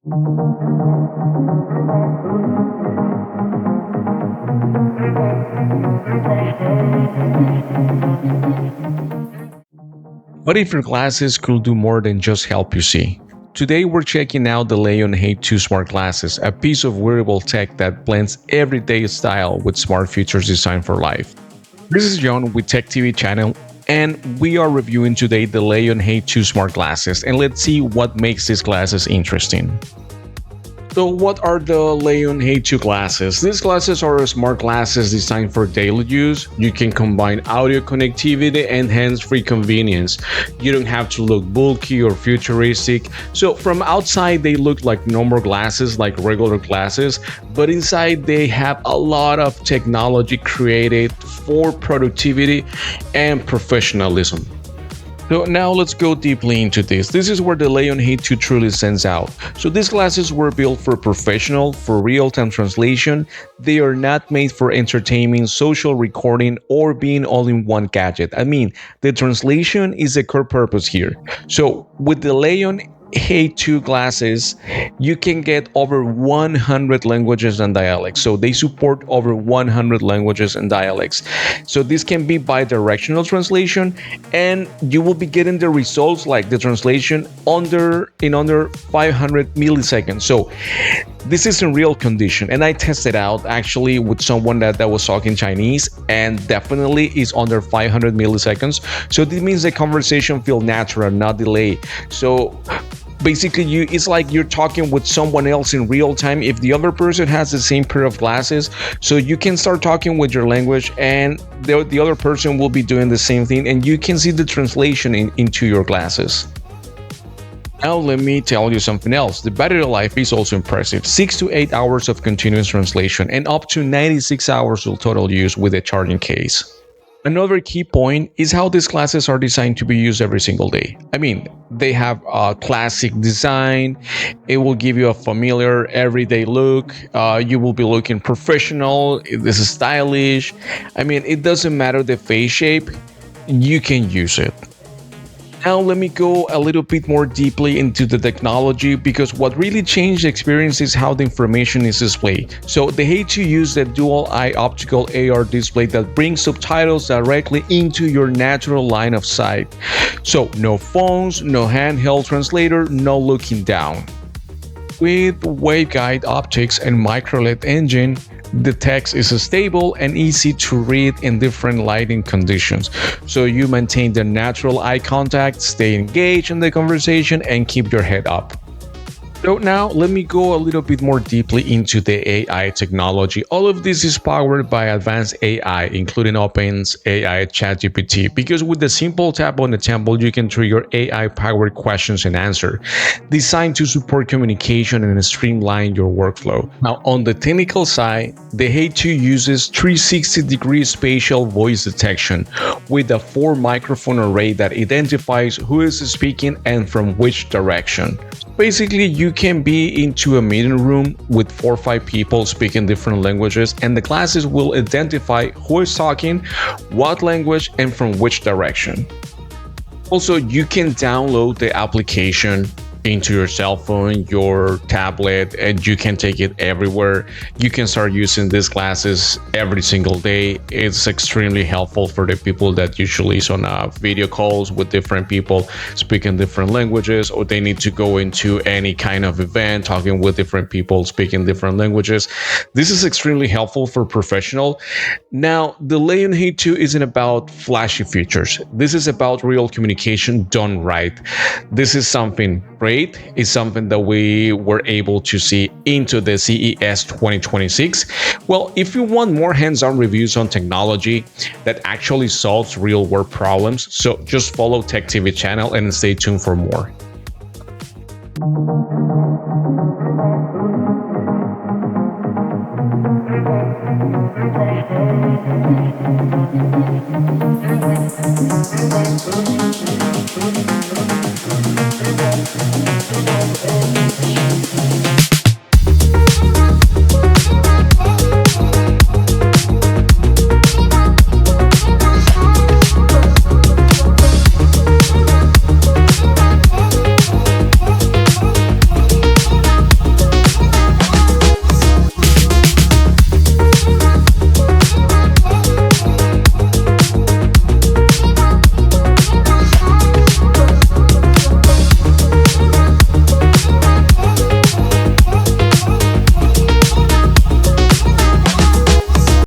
What if your glasses could do more than just help you see? Today we're checking out the LEION HEY2 smart glasses, a piece of wearable tech that blends everyday style with smart features designed for life. This is John with Tech TV channel, and we are reviewing today the LEION HEY2 smart glasses, and let's see what makes these glasses interesting. So what are the LEION HEY2 glasses? These glasses are smart glasses designed for daily use. You can combine audio connectivity and hands-free convenience. You don't have to look bulky or futuristic. So from outside they look like normal glasses, like regular glasses, but inside they have a lot of technology created for productivity and professionalism. So now let's go deeply into this. This is where the LEION HEY2 truly stands out. So these glasses were built for professional, for real-time translation. They are not made for entertainment, social recording, or being all-in-one gadget. I mean, the translation is the core purpose here. So with the LEION HEY2 glasses, you can get over 100 languages and dialects. So they support over 100 languages and dialects. So this can be bi-directional translation, and you will be getting the results like the translation in under 500 milliseconds. So this is in real condition, and I tested out actually with someone that was talking Chinese, and definitely is under 500 milliseconds. So this means the conversation feels natural, not delayed. So basically it's like you're talking with someone else in real time if the other person has the same pair of glasses. So you can start talking with your language, and the other person will be doing the same thing, and you can see the translation into your glasses. Now let me tell you something else. The battery life is also impressive. 6 to 8 hours of continuous translation and up to 96 hours of total use with a charging case. Another key point is how these glasses are designed to be used every single day. I mean, they have a classic design. It will give you a familiar everyday look. You will be looking professional. This is stylish. I mean, it doesn't matter the face shape. You can use it. Now let me go a little bit more deeply into the technology, because what really changed the experience is how the information is displayed. So the HEY2 used a dual eye optical AR display that brings subtitles directly into your natural line of sight. So no phones, no handheld translator, no looking down. With waveguide optics and micro LED engine, the text is stable and easy to read in different lighting conditions. So you maintain the natural eye contact, stay engaged in the conversation, and keep your head up. So now let me go a little bit more deeply into the AI technology. All of this is powered by advanced AI, including Open's AI ChatGPT, because with the simple tap on the temple, you can trigger AI-powered questions and answers, designed to support communication and streamline your workflow. Now, on the technical side, the HEY2 uses 360-degree spatial voice detection with a 4-microphone array that identifies who is speaking and from which direction. Basically, you can be into a meeting room with 4 or 5 people speaking different languages, and the glasses will identify who is talking, what language, and from which direction. Also, you can download the application into your cell phone, your tablet, and you can take it everywhere. You can start using these glasses every single day. It's extremely helpful for the people that usually is on video calls with different people speaking different languages, or they need to go into any kind of event talking with different people speaking different languages. This is extremely helpful for professional. Now, the LEION HEY2 isn't about flashy features. This is about real communication done right. This is something great. Is something that we were able to see into the CES 2026. Well, if you want more hands-on reviews on technology that actually solves real-world problems, so just follow Tech TV channel and stay tuned for more.